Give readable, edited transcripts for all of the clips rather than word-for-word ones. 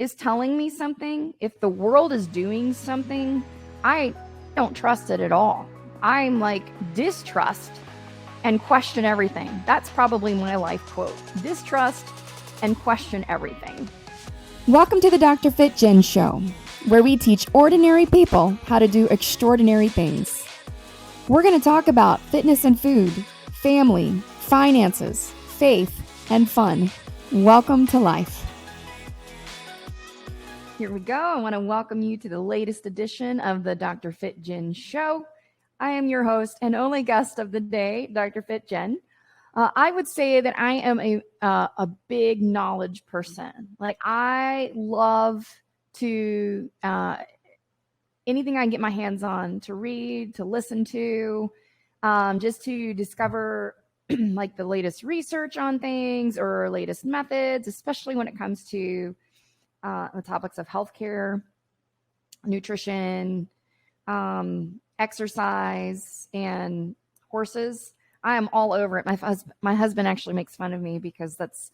is telling me something, if the world is doing something, I don't trust it at all. I'm like distrust and question everything. That's probably my life quote. Distrust and question everything. Welcome to the Dr. Fit Jen Show, where we teach ordinary people how to do extraordinary things. We're going to talk about fitness and food, family, finances, faith, and fun. Welcome to life. Here we go. I want to welcome you to the latest edition of the Dr. Fit Jen Show. I am your host and only guest of the day, Dr. Fit Jen. I would say that I am a big knowledge person. Like, I love to anything I can get my hands on to read, to listen to, just to discover like the latest research on things or latest methods, especially when it comes to the topics of healthcare, nutrition, exercise, and horses. I am all over it. My husband actually makes fun of me because that's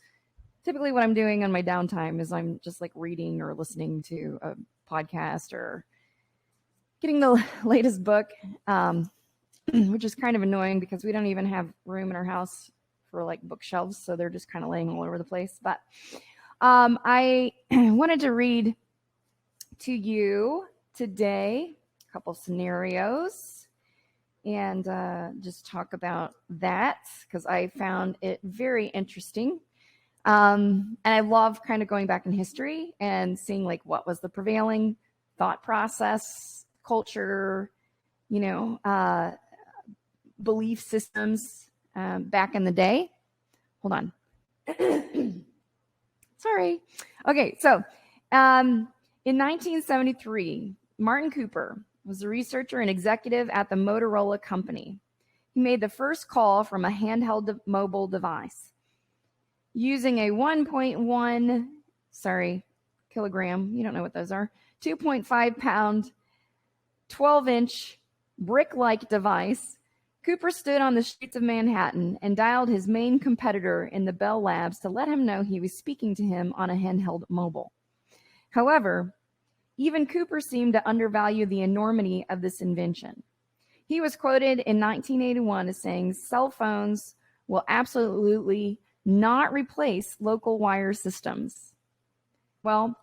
typically what I'm doing on my downtime is I'm just like reading or listening to a podcast or getting the latest book, which is kind of annoying because we don't even have room in our house for like bookshelves. So they're just kind of laying all over the place. But I wanted to read to you today a couple scenarios and just talk about that because I found it very interesting. And I love kind of going back in history and seeing like what was the prevailing thought process, culture, belief systems back in the day. Hold on. Sorry. Okay, so in 1973, Martin Cooper was a researcher and executive at the Motorola company. He made the first call from a handheld mobile device using a 1.1 kilogram, you don't know what those are, 2.5 pound, 12-inch brick-like device. Cooper stood on the streets of Manhattan and dialed his main competitor in the Bell Labs to let him know he was speaking to him on a handheld mobile. However, even Cooper seemed to undervalue the enormity of this invention. He was quoted in 1981 as saying, "Cell phones will absolutely not replace local wire systems." Well,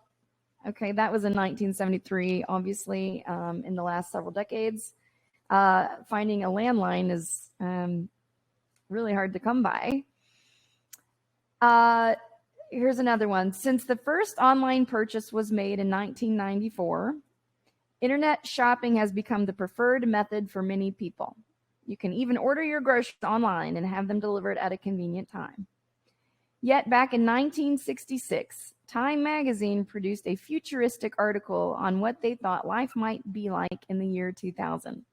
okay, that was in 1973. Obviously, in the last several decades, finding a landline is really hard to come by. Here's another one. Since the first online purchase was made in 1994, internet shopping has become the preferred method for many people. You can even order your groceries online and have them delivered at a convenient time. Yet back in 1966, Time magazine produced a futuristic article on what they thought life might be like in the year 2000.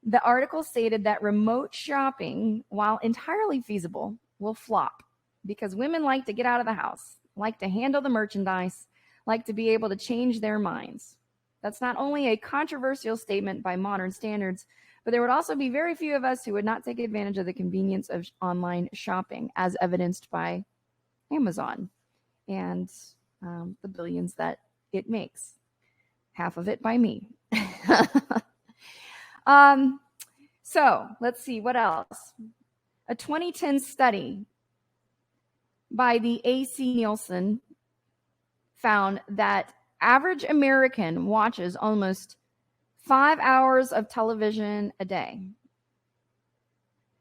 The article stated that remote shopping, while entirely feasible, will flop because women like to get out of the house, like to handle the merchandise, like to be able to change their minds. That's not only a controversial statement by modern standards, but there would also be very few of us who would not take advantage of the convenience of online shopping, as evidenced by Amazon and the billions that it makes. Half of it by me. So let's see, what else? A 2010 study by the AC Nielsen found that average American watches almost 5 hours of television a day.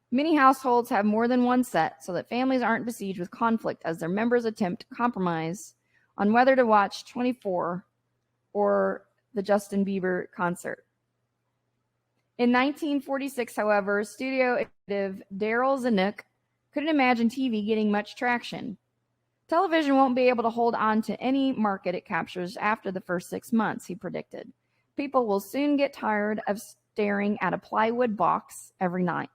Many households have more than one set so that families aren't besieged with conflict as their members attempt to compromise on whether to watch 24 or the Justin Bieber concert. In 1946, however, studio executive Daryl Zanuck couldn't imagine TV getting much traction. Television won't be able to hold on to any market it captures after the first 6 months, he predicted. People will soon get tired of staring at a plywood box every night.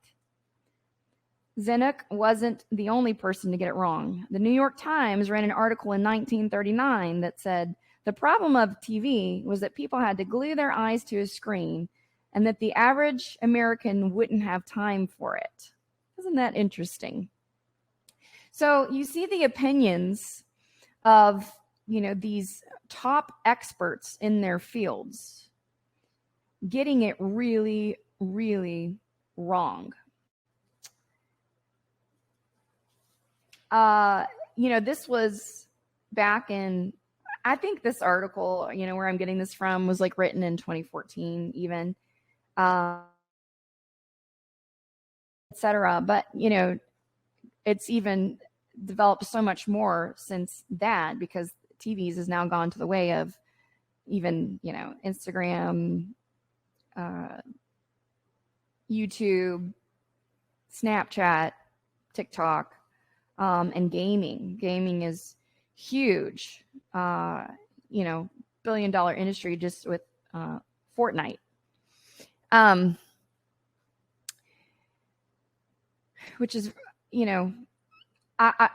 Zanuck wasn't the only person to get it wrong. The New York Times ran an article in 1939 that said the problem of TV was that people had to glue their eyes to a screen and that the average American wouldn't have time for it. Isn't that interesting? So you see the opinions of these top experts in their fields getting it really, really wrong. This was back in, I think this article, where I'm getting this from was like written in 2014 even, etc. But, it's even developed so much more since that, because TVs has now gone to the way of even, Instagram, YouTube, Snapchat, TikTok, and gaming. Gaming is huge, billion-dollar industry just with Fortnite. Which is,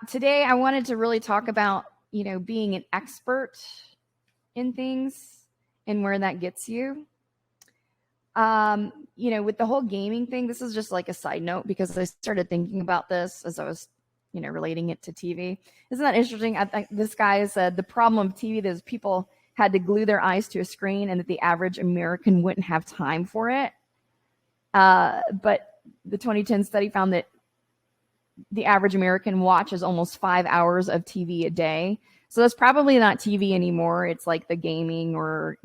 today I wanted to really talk about, being an expert in things and where that gets you. With the whole gaming thing, this is just like a side note because I started thinking about this as I was, relating it to TV. Isn't that interesting? I think this guy said the problem of TV is people had to glue their eyes to a screen and that the average American wouldn't have time for it. But the 2010 study found that the average American watches almost 5 hours of TV a day. So that's probably not TV anymore. It's like the gaming or,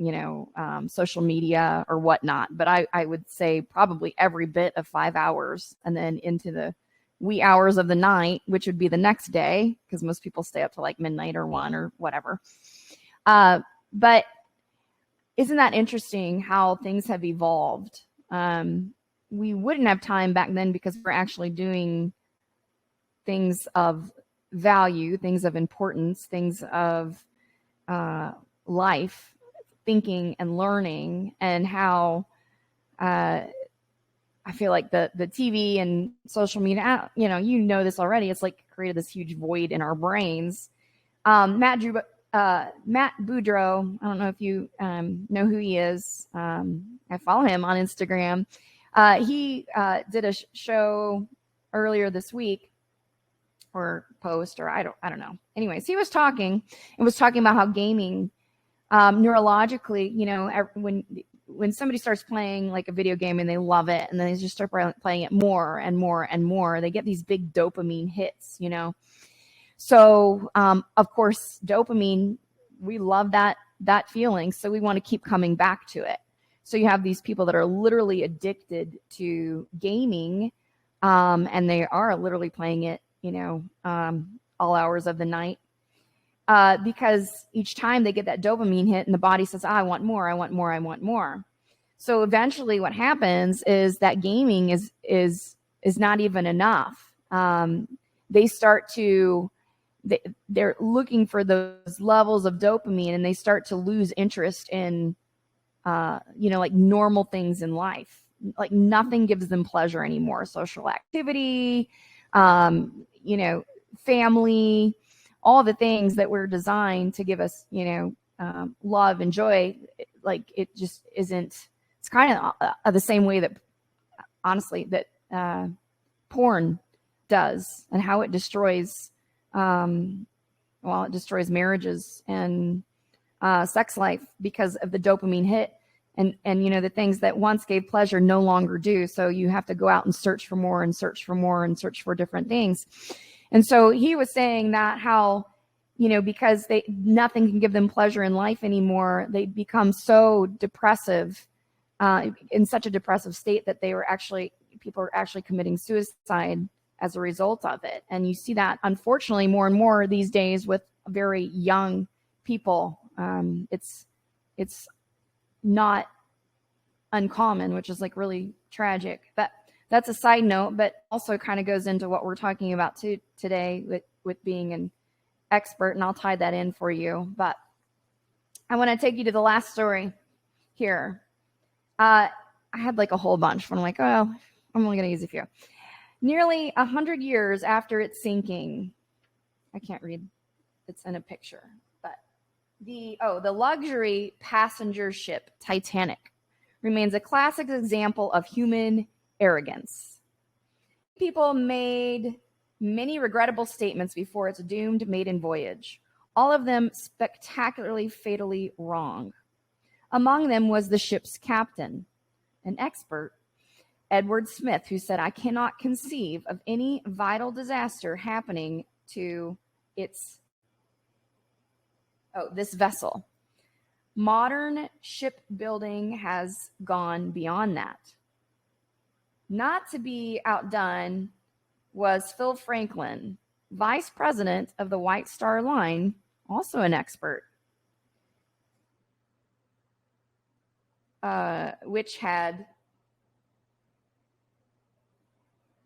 social media or whatnot. But I would say probably every bit of 5 hours and then into the wee hours of the night, which would be the next day because most people stay up to like midnight or 1 or whatever. But isn't that interesting how things have evolved? We wouldn't have time back then because we're actually doing things of value, things of importance, things of life, thinking and learning, and how I feel like the TV and social media, this already, it's like created this huge void in our brains. Matt Boudreau, I don't know if you know who he is. I follow him on Instagram. He did a show earlier this week, or post, or I don't know. Anyways, he was talking about how gaming neurologically, when somebody starts playing like a video game and they love it and then they just start playing it more and more and more, they get these big dopamine hits, So, of course, dopamine, we love that feeling. So we want to keep coming back to it. So you have these people that are literally addicted to gaming, and they are literally playing it, all hours of the night, because each time they get that dopamine hit and the body says, I want more, I want more, I want more. So eventually what happens is that gaming is not even enough. They start to, they're looking for those levels of dopamine, and they start to lose interest in, like normal things in life. Like nothing gives them pleasure anymore. Social activity, family, all the things that were designed to give us, love and joy. Like it just isn't, it's kind of the same way that, honestly, that porn does, and how it destroys, it destroys marriages and sex life because of the dopamine hit. And the things that once gave pleasure no longer do. So you have to go out and search for more and search for more and search for different things. And so he was saying that how, because nothing can give them pleasure in life anymore, they become so depressive, in such a depressive state that people are actually committing suicide as a result of it. And you see that, unfortunately, more and more these days with very young people. It's not uncommon, which is like really tragic. But that's a side note, but also kind of goes into what we're talking about today with being an expert, and I'll tie that in for you. But I want to take you to the last story here. I had like a whole bunch, but I'm like, oh, I'm only going to use a few. Nearly 100 years after its sinking, I can't read, it's in a picture, but the luxury passenger ship Titanic remains a classic example of human arrogance. People made many regrettable statements before its doomed maiden voyage. all of them spectacularly, fatally wrong. Among them was the ship's captain, an expert, Edward Smith, who said, I cannot conceive of any vital disaster happening to this vessel. Modern shipbuilding has gone beyond that. Not to be outdone was Phil Franklin, vice president of the White Star Line, also an expert, which had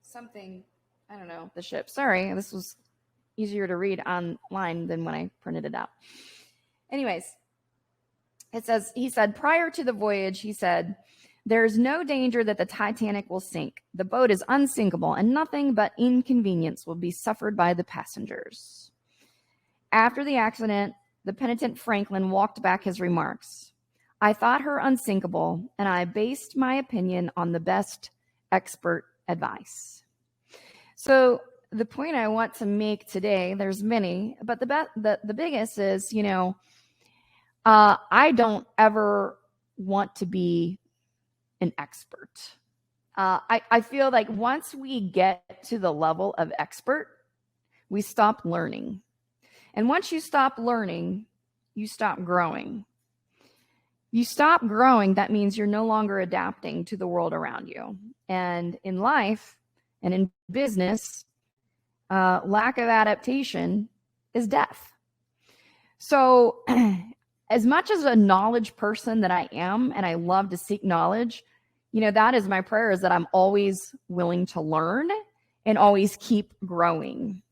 something, I don't know, the ship. Sorry, this was easier to read online than when I printed it out. Anyways, he said, prior to the voyage, he said, there is no danger that the Titanic will sink. The boat is unsinkable, and nothing but inconvenience will be suffered by the passengers. After the accident, the penitent Franklin walked back his remarks. I thought her unsinkable, and I based my opinion on the best expert advice. So the point I want to make today, there's many, but the biggest is, I don't ever want to be an expert. I feel like once we get to the level of expert, we stop learning. And once you stop learning, you stop growing. You stop growing, that means you're no longer adapting to the world around you. And in life and in business, lack of adaptation is death. So as much as a knowledge person that I am, and I love to seek knowledge, that is my prayer, is that I'm always willing to learn and always keep growing.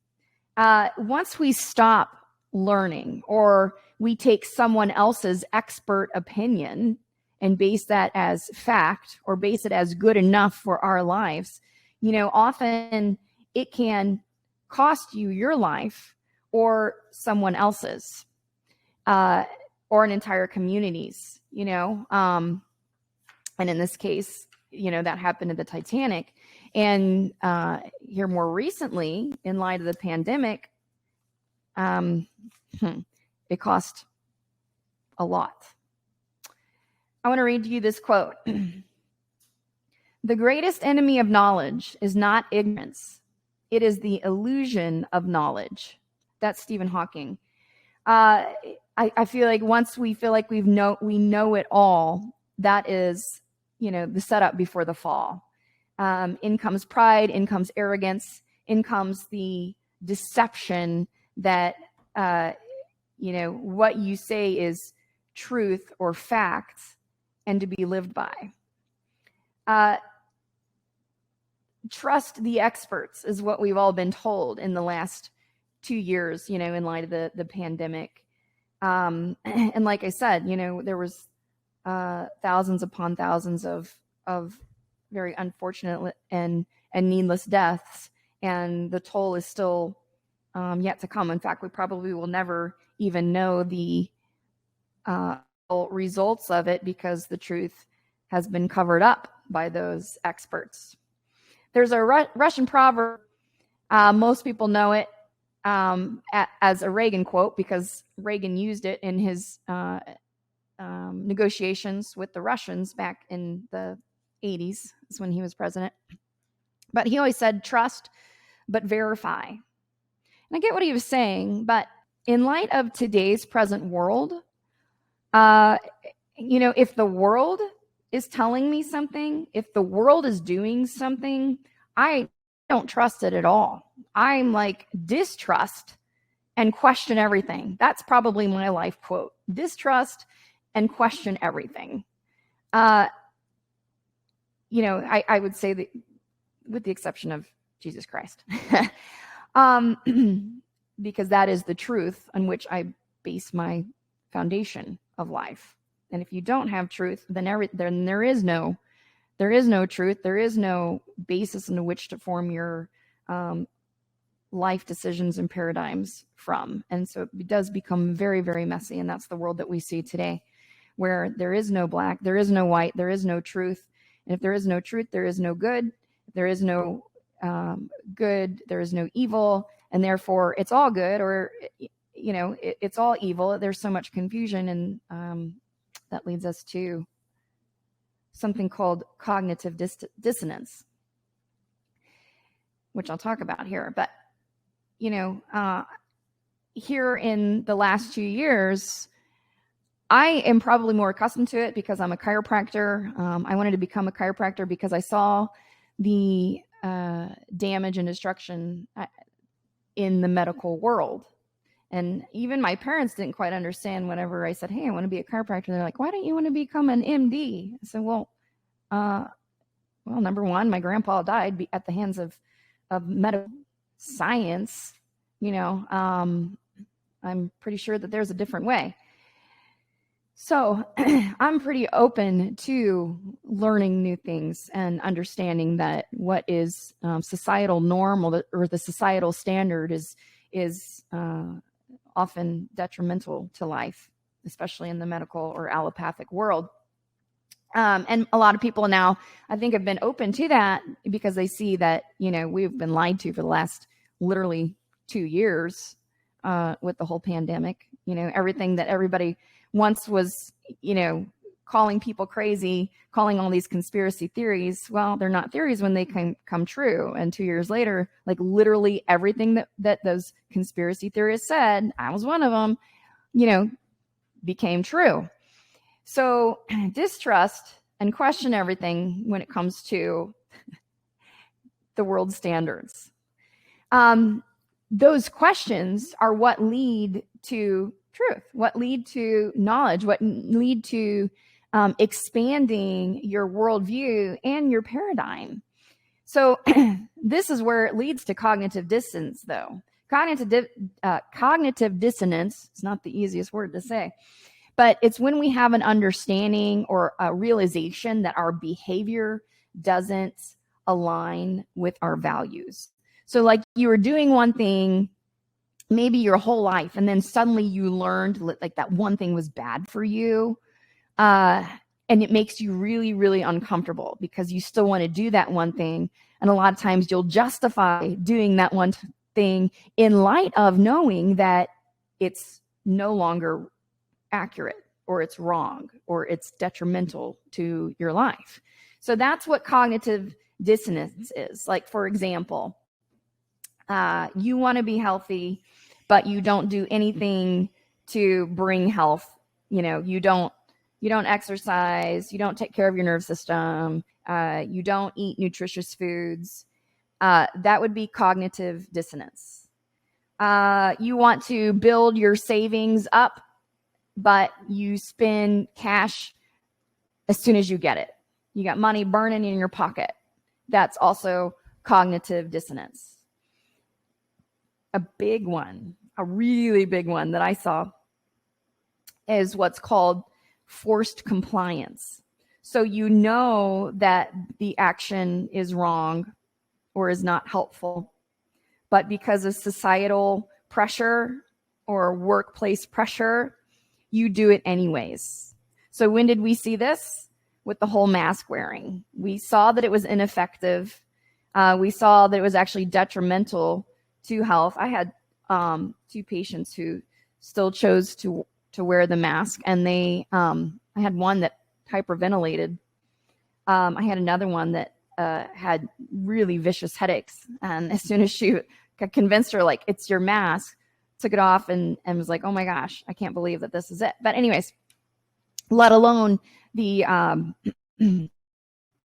Once we stop learning, or we take someone else's expert opinion and base that as fact, or base it as good enough for our lives, often it can cost you your life or someone else's, or an entire community's, and in this case, that happened at the Titanic. And here more recently, in light of the pandemic, it cost a lot. I want to read to you this quote. The greatest enemy of knowledge is not ignorance. It is the illusion of knowledge. That's Stephen Hawking. I feel like once we feel like we know it all, that is, the setup before the fall. In comes pride, in comes arrogance, in comes the deception that, what you say is truth or fact and to be lived by. Trust the experts is what we've all been told in the last 2 years, in light of the pandemic. And like I said, there was thousands upon thousands of very unfortunate and needless deaths, and the toll is still yet to come. In fact, we probably will never even know the results of it, because the truth has been covered up by those experts. There's a Russian proverb, most people know it as a Reagan quote, because Reagan used it in his negotiations with the Russians back in the 80s, is when he was president. But he always said, trust, but verify. And I get what he was saying, but in light of today's present world, if the world is telling me something, if the world is doing something, I don't trust it at all. I'm like, distrust and question everything. That's probably my life quote. Distrust and question everything. I would say that, with the exception of Jesus Christ, because that is the truth on which I base my foundation of life. And if you don't have truth, then there is no truth. There is no basis in which to form your life decisions and paradigms from. And so it does become very, very messy. And that's the world that we see today, where there is no black, there is no white, there is no truth. And if there is no truth, there is no good. If there is no good, there is no evil. And therefore, it's all good, or it's all evil. There's so much confusion, and that leads us to something called cognitive dissonance, which I'll talk about here. But, here in the last 2 years, I am probably more accustomed to it because I'm a chiropractor. I wanted to become a chiropractor because I saw the damage and destruction in the medical world. And even my parents didn't quite understand whenever I said, hey, I want to be a chiropractor. They're like, why don't you want to become an MD? I said, well, number one, my grandpa died at the hands of medical science. I'm pretty sure that there's a different way. So I'm pretty open to learning new things and understanding that what is societal norm or the societal standard is often detrimental to life, especially in the medical or allopathic world. And a lot of people now, I think, have been open to that because they see that, we've been lied to for the last literally 2 years with the whole pandemic. Everything that everybody once was, calling people crazy, calling all these conspiracy theories. Well, they're not theories when they can come true. And 2 years later, like literally everything that those conspiracy theorists said, I was one of them, became true. So distrust and question everything when it comes to the world standards. Those questions are what lead to truth, what lead to knowledge, what lead to expanding your worldview and your paradigm. So this is where it leads to cognitive dissonance, though. Cognitive dissonance is not the easiest word to say, but it's when we have an understanding or a realization that our behavior doesn't align with our values. So like you were doing one thing maybe your whole life, and then suddenly you learned like that one thing was bad for you. And it makes you really, really uncomfortable because you still want to do that one thing. And a lot of times you'll justify doing that one thing in light of knowing that it's no longer accurate or it's wrong or it's detrimental to your life. So that's what cognitive dissonance is. Like, for example, you want to be healthy, but you don't do anything to bring health. You don't exercise, you don't take care of your nerve system, you don't eat nutritious foods. That would be cognitive dissonance. You want to build your savings up, but you spend cash as soon as you get it. You got money burning in your pocket. That's also cognitive dissonance. A big one, a really big one that I saw is what's called forced compliance. So you know that the action is wrong or is not helpful, but because of societal pressure or workplace pressure, you do it anyways. So when did we see this? With the whole mask wearing. We saw that it was ineffective. We saw that it was actually detrimental to health. I had 2 patients who still chose to wear the mask, and I had one that hyperventilated. I had another one that had really vicious headaches, and as soon as she convinced her, like, it's your mask, took it off and was like, oh my gosh, I can't believe that this is it. But anyways, let alone the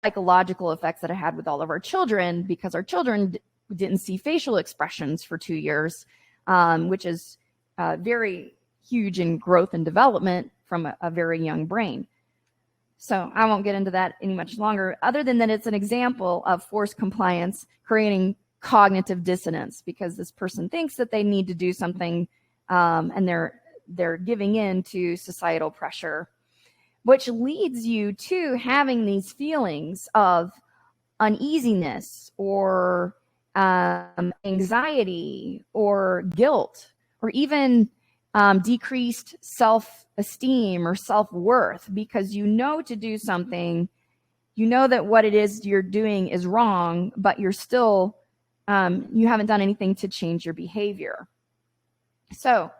psychological effects that it had with all of our children, because our children didn't see facial expressions for 2 years, which is very huge in growth and development from a very young brain. So I won't get into that any much longer, other than that it's an example of forced compliance creating cognitive dissonance, because this person thinks that they need to do something, and they're giving in to societal pressure, which leads you to having these feelings of uneasiness or anxiety or guilt, or even decreased self-esteem or self-worth, because you know to do something, you know that what it is you're doing is wrong, but you're still, you haven't done anything to change your behavior. So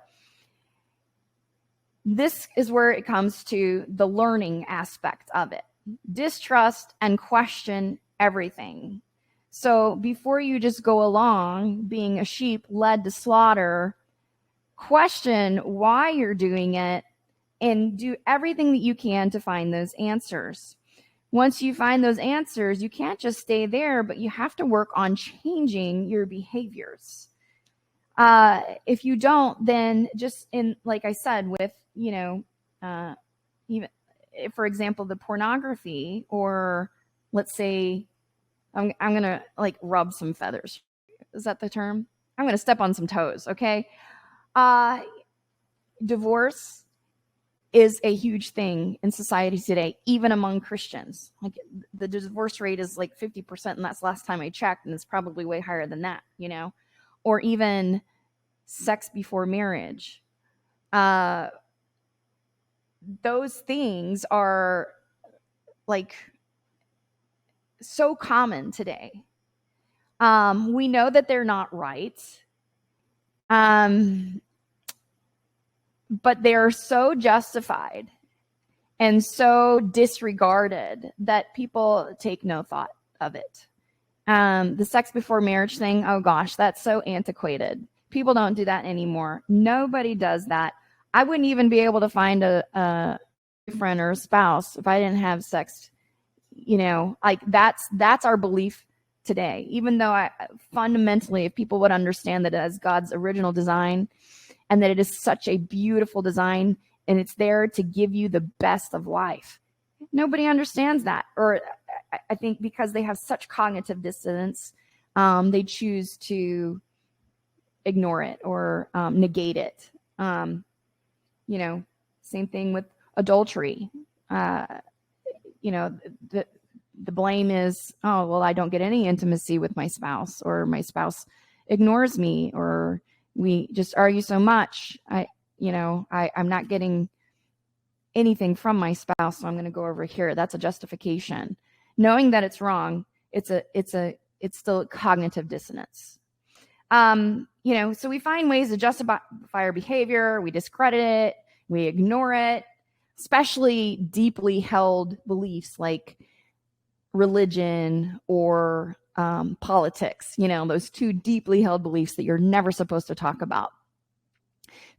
This is where it comes to the learning aspect of it. Distrust and question everything. So before you just go along being a sheep led to slaughter, question why you're doing it and do everything that you can to find those answers. Once you find those answers, you can't just stay there, but you have to work on changing your behaviors. If you don't, then just like I said, with, even if, for example, the pornography, or let's say, I'm going to like rub some feathers. Is that the term? I'm going to step on some toes. Okay. Divorce is a huge thing in society today, even among Christians. Like the divorce rate is like 50%, and that's last time I checked, and it's probably way higher than that, or even sex before marriage. Those things are like so common today. We know that they're not right. But they are so justified and so disregarded that people take no thought of it. The sex before marriage thing, oh gosh, that's so antiquated. People don't do that anymore. Nobody does that. I wouldn't even be able to find a friend or a spouse if I didn't have sex. Like that's our belief today. Even though fundamentally, if people would understand that as God's original design, and that it is such a beautiful design, and it's there to give you the best of life. Nobody understands that. Or I think because they have such cognitive dissonance, they choose to ignore it or negate it. Same thing with adultery. The blame is, oh, well, I don't get any intimacy with my spouse, or my spouse ignores me, or we just argue so much. I'm not getting anything from my spouse, so I'm going to go over here. That's a justification. Knowing that it's wrong, it's still cognitive dissonance. So we find ways to justify our behavior. We discredit it. We ignore it, especially deeply held beliefs like religion or politics, those two deeply held beliefs that you're never supposed to talk about.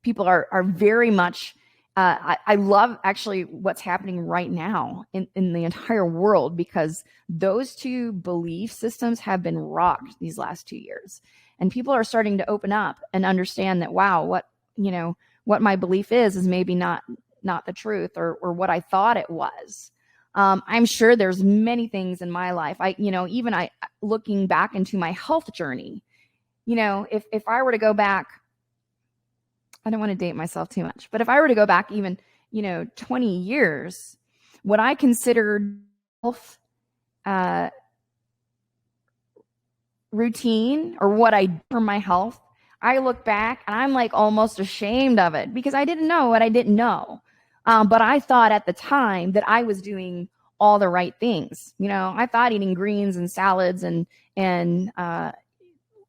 People are very much, I love actually what's happening right now in the entire world, because those two belief systems have been rocked these last 2 years. And people are starting to open up and understand that, wow, what my belief is maybe not the truth or what I thought it was. I'm sure there's many things in my life. Even looking back into my health journey, if I were to go back, I don't want to date myself too much, but if I were to go back even, 20 years, what I considered health routine, or what I did for my health, I look back and I'm like almost ashamed of it, because I didn't know what I didn't know. But I thought at the time that I was doing all the right things. I thought eating greens and salads and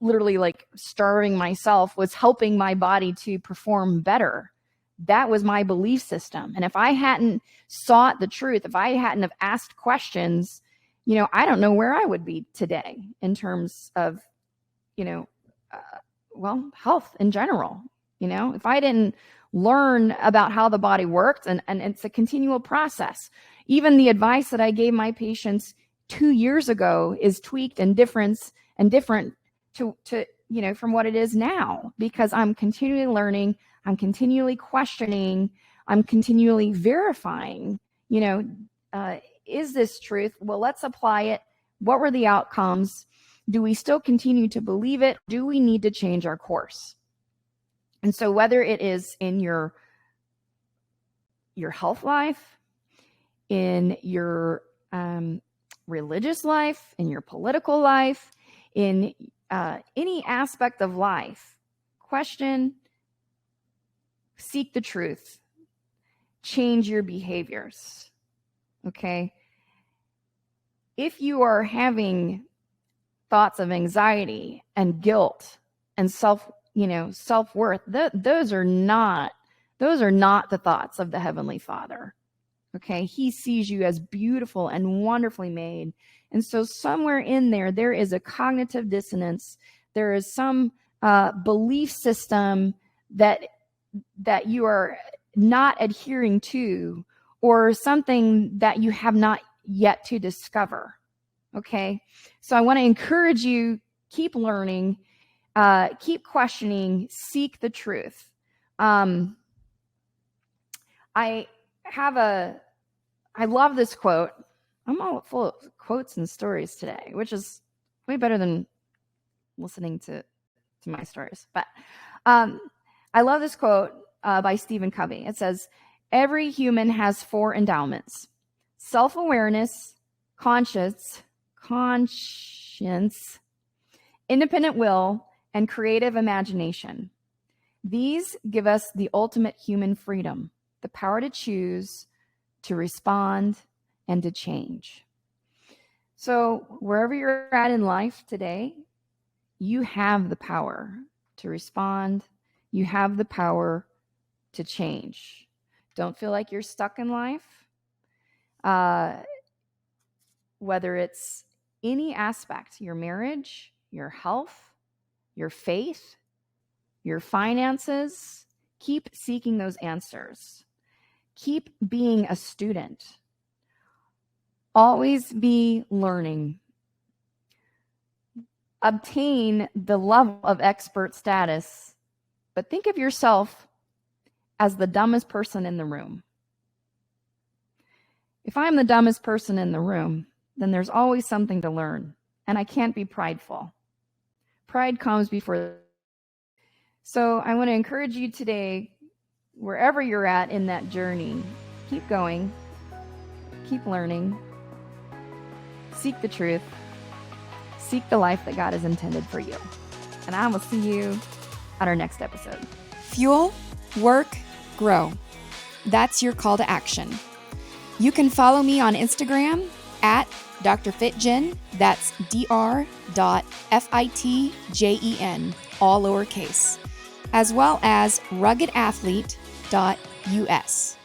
literally like starving myself was helping my body to perform better. That was my belief system. And if I hadn't sought the truth, if I hadn't have asked questions, I don't know where I would be today in terms of, health in general. If I didn't learn about how the body worked, and it's a continual process. Even the advice that I gave my patients 2 years ago is tweaked and different to from what it is now, because I'm continually learning, I'm continually questioning, I'm continually verifying, is this truth? Well, let's apply it. What were the outcomes? Do we still continue to believe it? Do we need to change our course? And so whether it is in your health life, in your religious life, in your political life, in any aspect of life, question, seek the truth, change your behaviors. Okay? If you are having thoughts of anxiety and guilt and self-worth, those are not Those are not the thoughts of the Heavenly Father. Okay, He sees you as beautiful and wonderfully made. And so somewhere in there, there is a cognitive dissonance. There is some belief system that you are not adhering to, or something that you have not yet to discover. Okay, so I want to encourage you, keep learning, keep questioning, seek the truth. I love this quote. I'm all full of quotes and stories today, which is way better than listening to my stories. But I love this quote by Stephen Covey. It says, every human has 4 endowments: self-awareness, conscience, independent will, and creative imagination. These give us the ultimate human freedom, the power to choose, to respond, and to change. So wherever you're at in life today, you have the power to respond. You have the power to change. Don't feel like you're stuck in life. Whether it's any aspect, your marriage, your health, your faith, your finances, keep seeking those answers. Keep being a student. Always be learning. Obtain the level of expert status, but think of yourself as the dumbest person in the room. If I'm the dumbest person in the room, then there's always something to learn, and I can't be prideful. Pride comes before. So I want to encourage you today, wherever you're at in that journey, keep going, keep learning, seek the truth, seek the life that God has intended for you. And I will see you at our next episode. Fuel, work, grow. That's your call to action. You can follow me on Instagram at Dr. Fitjen. That's dr.fitjen, all lowercase, as well as ruggedathlete.us.